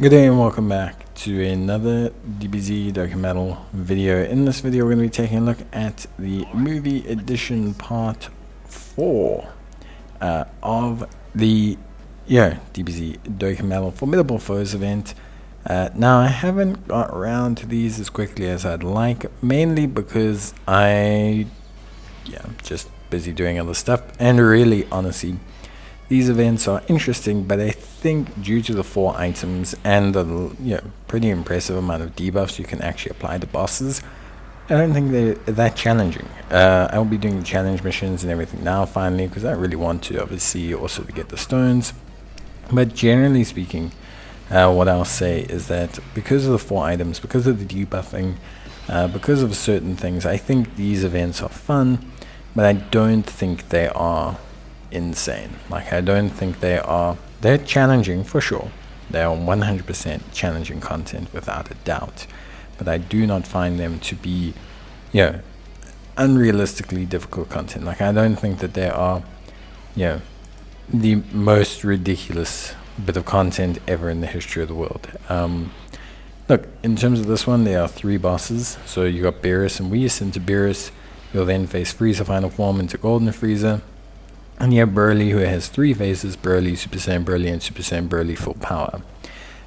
Good day and welcome back to another DBZ Dokkan video. In this video we're going to be taking a look at the movie edition part 4 of the DBZ Dokkan Formidable Foes event. Now I haven't got around to these as quickly as I'd like, mainly because I'm just busy doing other stuff, and really honestly these events are interesting, but I think due to the 4 items and the pretty impressive amount of debuffs you can actually apply to bosses, I don't think they're that challenging. I will be doing the challenge missions and everything now finally, because I really want to obviously also to get the stones. But generally speaking, what I'll say is that because of the 4 items, because of the debuffing, because of certain things, I think these events are fun, but I don't think they are insane. Like, I don't think they're challenging for sure. They are 100% challenging content without a doubt, but I do not find them to be unrealistically difficult content. Like, I don't think that they are the most ridiculous bit of content ever in the history of the world. Look, in terms of this one, there are 3 bosses. So you got Beerus and Whis into Beerus. You'll then face Frieza final form into Golden Frieza. And you have Broly, who has 3 phases: Broly, Super Saiyan Broly, and Super Saiyan Broly full power.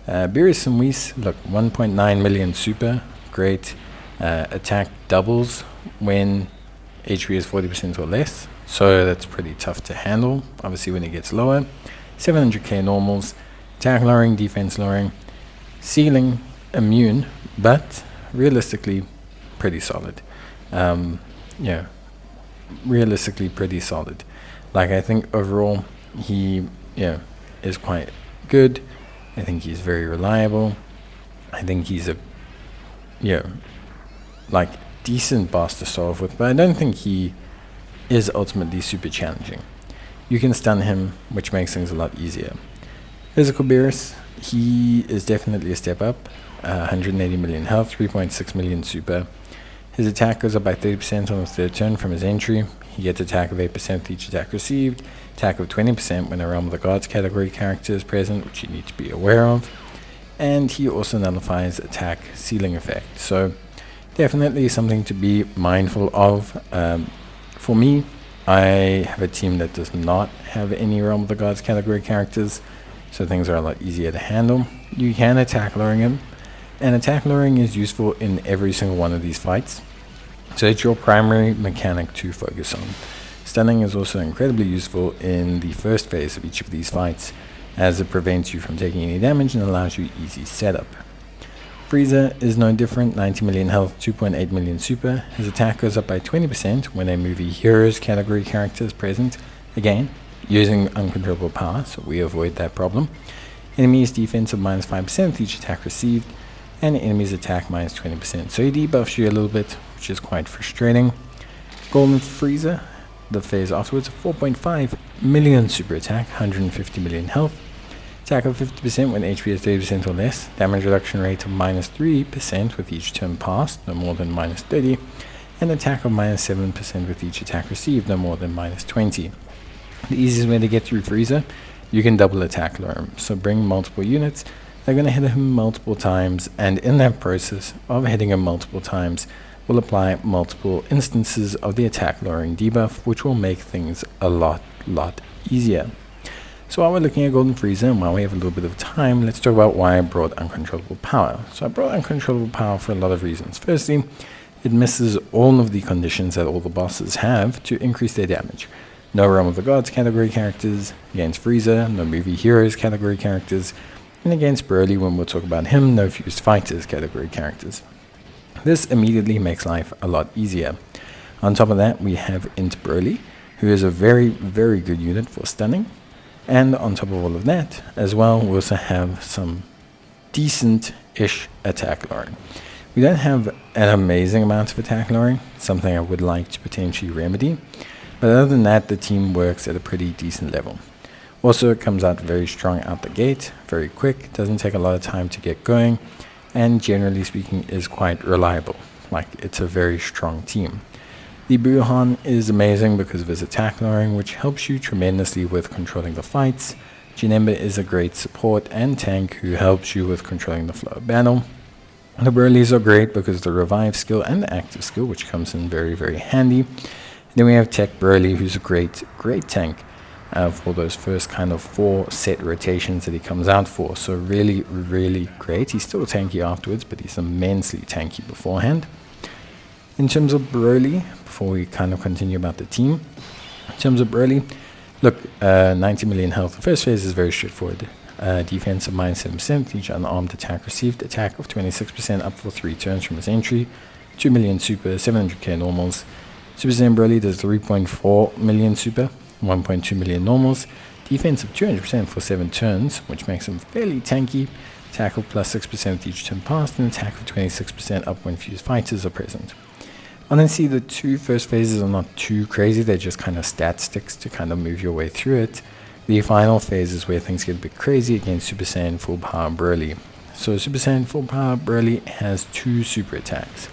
Beerus and Whis, look, 1.9 million super, great. Attack doubles when HP is 40% or less, so that's pretty tough to handle, obviously when it gets lower. 700k normals, attack lowering, defense lowering, ceiling immune, but realistically pretty solid. Realistically pretty solid. Like, I think overall he is quite good. I think he's very reliable. I think he's a decent boss to start off with, but I don't think he is ultimately super challenging. You can stun him, which makes things a lot easier. Physical Beerus, he is definitely a step up. 180 million health, 3.6 million super. His attack goes up by 30% on the 3rd turn from his entry. He gets attack of 8% with each attack received, attack of 20% when a Realm of the Gods category character is present, which you need to be aware of. And he also nullifies attack ceiling effect. So definitely something to be mindful of. For me, I have a team that does not have any Realm of the Gods category characters, so things are a lot easier to handle. You can attack lowering him, and attack lowering is useful in every single one of these fights. So it's your primary mechanic to focus on. Stunning is also incredibly useful in the first phase of each of these fights, as it prevents you from taking any damage and allows you easy setup. Frieza is no different, 90 million health, 2.8 million super. His attack goes up by 20% when a movie heroes category character is present, again using uncontrollable power, so we avoid that problem. Enemies defense of minus 5% with each attack received, and enemies attack minus 20%. So he debuffs you a little bit, which is quite frustrating. Golden Frieza, the phase afterwards, 4.5 million super attack, 150 million health. Attack of 50% when HP is 30% or less. Damage reduction rate of minus 3% with each turn passed, no more than minus 30. And attack of minus 7% with each attack received, no more than minus 20. The easiest way to get through Frieza, you can double attack lower him. So bring multiple units. They're going to hit him multiple times, and in that process of hitting him multiple times, we'll apply multiple instances of the attack lowering debuff, which will make things a lot easier. So while we're looking at Golden Frieza, and while we have a little bit of time, let's talk about why I brought Uncontrollable Power. So I brought Uncontrollable Power for a lot of reasons. Firstly, it misses all of the conditions that all the bosses have to increase their damage. No Realm of the Gods category characters against Frieza, no movie heroes category characters, and against Broly, when we'll talk about him, no fused fighters category characters. This immediately makes life a lot easier. On top of that, we have Int Broly, who is a very good unit for stunning. And on top of all of that, as well, we also have some decent-ish attack lowering. We don't have an amazing amount of attack lowering, something I would like to potentially remedy. But other than that, the team works at a pretty decent level. Also, it comes out very strong out the gate, very quick, doesn't take a lot of time to get going, and generally speaking is quite reliable. Like, it's a very strong team. The Buhan is amazing because of his attack lowering, which helps you tremendously with controlling the fights, Janemba is a great support and tank who helps you with controlling the flow of battle. The Burleys are great because of the revive skill and the active skill, which comes in very, very handy. And then we have Tech Burley, who's a great tank for those first kind of 4 set rotations that he comes out for. So really, really great. He's still tanky afterwards, but he's immensely tanky beforehand. In terms of Broly, before we kind of continue about the team, in terms of Broly, look, 90 million health. The first phase is very straightforward. Defense of -7%, each unarmed attack received, attack of 26% up for 3 turns from his entry, 2 million super, 700k normals. Super Saiyan Broly does 3.4 million super, 1.2 million normals, defense of 200% for 7 turns, which makes him fairly tanky, attack of +6% each turn passed, and attack of 26% up when fused fighters are present. Honestly, the 2 first phases are not too crazy, they're just kind of stat sticks to kind of move your way through it. The final phase is where things get a bit crazy against Super Saiyan Full Power Broly. So Super Saiyan Full Power Broly has 2 super attacks.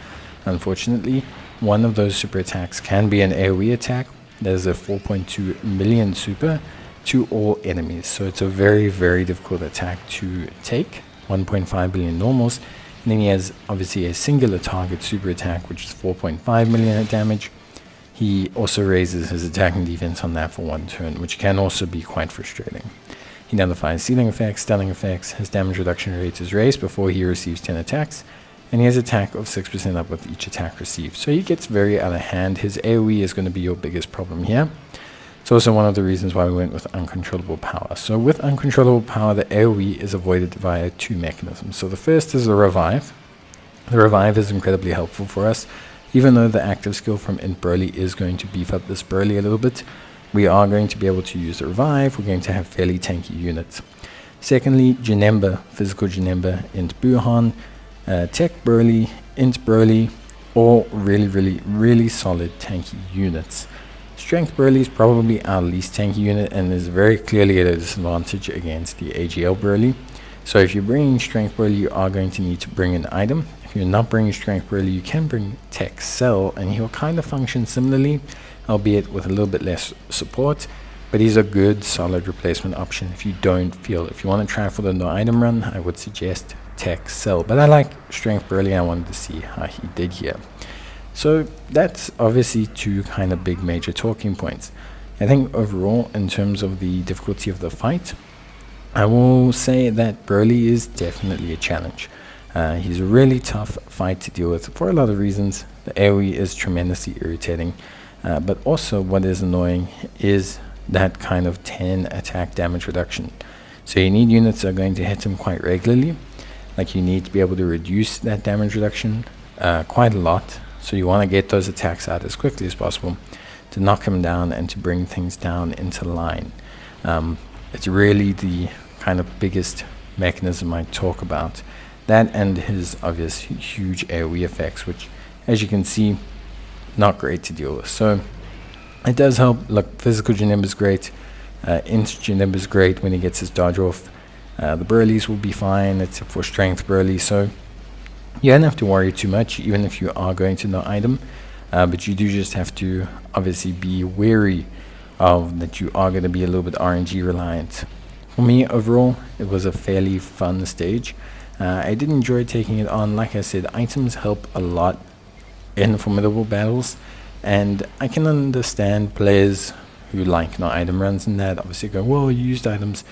Unfortunately, one of those super attacks can be an AoE attack. There's a 4.2 million super to all enemies. So it's a very, very difficult attack to take. 1.5 billion normals. And then he has obviously a singular target super attack, which is 4.5 million damage. He also raises his attack and defense on that for 1 turn, which can also be quite frustrating. He nullifies ceiling effects, stunning effects, his damage reduction rate is raised before he receives 10 attacks, and he has attack of 6% up with each attack received. So he gets very out of hand. His AoE is going to be your biggest problem here. It's also one of the reasons why we went with uncontrollable power. So with uncontrollable power, the AoE is avoided via 2 mechanisms. So the first is the revive. The revive is incredibly helpful for us. Even though the active skill from Int Broly is going to beef up this Broly a little bit, we are going to be able to use the revive. We're going to have fairly tanky units. Secondly, Janemba, physical Janemba, Int Buhan, Tech Broly, Int Broly, all really solid tanky units. Strength Broly is probably our least tanky unit and is very clearly at a disadvantage against the AGL Broly. So if you're bringing Strength Broly, you are going to need to bring an item. If you're not bringing Strength Broly, you can bring Tech Cell, and he'll kind of function similarly, albeit with a little bit less support. But he's a good, solid replacement option if you want to try for the no item run, I would suggest Tech Cell. But I like Strength Broly, I wanted to see how he did here. So that's obviously 2 kind of big major talking points. I think overall, in terms of the difficulty of the fight, I will say that Broly is definitely a challenge. He's a really tough fight to deal with for a lot of reasons. The AoE is tremendously irritating, but also what is annoying is that kind of 10 attack damage reduction. So you need units that are going to hit him quite regularly. Like you need to be able to reduce that damage reduction quite a lot. So you want to get those attacks out as quickly as possible to knock him down and to bring things down into line. It's really the kind of biggest mechanism I talk about. That and his obvious huge AoE effects, which, as you can see, not great to deal with. So it does help. Look, physical Janemba is great. Int Janemba is great when he gets his dodge off. The Broly's will be fine, except for Strength Broly. So you don't have to worry too much, even if you are going to no item. But you do just have to obviously be wary of that you are going to be a little bit RNG reliant. For me, overall, it was a fairly fun stage. I did enjoy taking it on. Like I said, items help a lot in formidable battles, and I can understand players who like no item runs and that obviously go, well, you used items.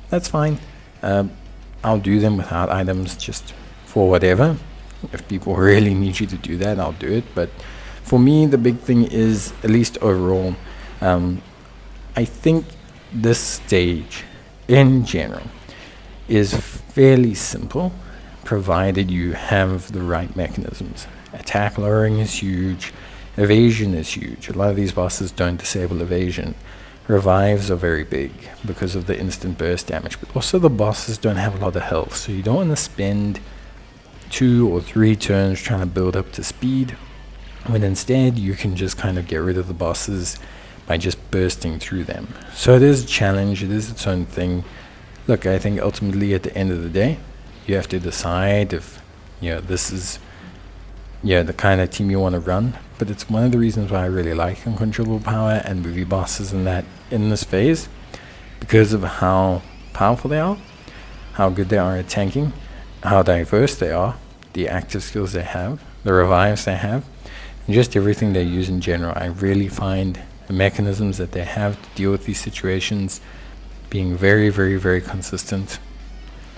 That's fine. I'll do them without items just for whatever. If people really need you to do that, I'll do it. But for me, the big thing is, at least overall, I think this stage in general is fairly simple, provided you have the right mechanisms. Attack lowering is huge. Evasion is huge. A lot of these bosses don't disable evasion. Revives are very big because of the instant burst damage, but also the bosses don't have a lot of health, so you don't want to spend 2 or 3 turns trying to build up to speed, when instead you can just kind of get rid of the bosses by just bursting through them. So it is a challenge, it is its own thing. Look, I think ultimately at the end of the day, you have to decide if this is the kind of team you want to run. But it's one of the reasons why I really like uncontrollable power and movie bosses and that in this phase, because of how powerful they are, how good they are at tanking, how diverse they are, the active skills they have, the revives they have, and just everything they use in general. I really find the mechanisms that they have to deal with these situations being very, very, very consistent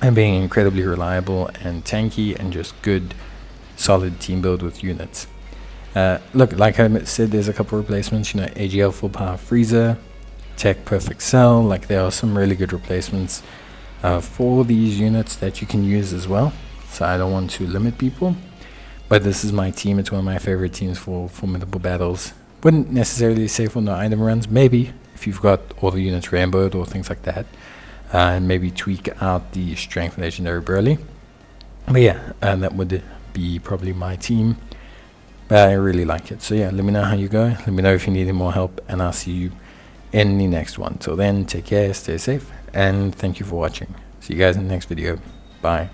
and being incredibly reliable and tanky and just good, solid team build with units. Look, like I said, there's a couple replacements, you know, AGL Full Power Freezer, Tech Perfect Cell, like there are some really good replacements for these units that you can use as well. So I don't want to limit people, but this is my team. It's one of my favorite teams for formidable battles. Wouldn't necessarily say for no item runs, maybe if you've got all the units rainbowed or things like that, and maybe tweak out the strength legendary Burly. But yeah, that would be probably my team. But I really like it. So yeah, let me know how you go. Let me know if you need any more help, and I'll see you in the next one. Till then, take care, stay safe, and thank you for watching. See you guys in the next video. Bye.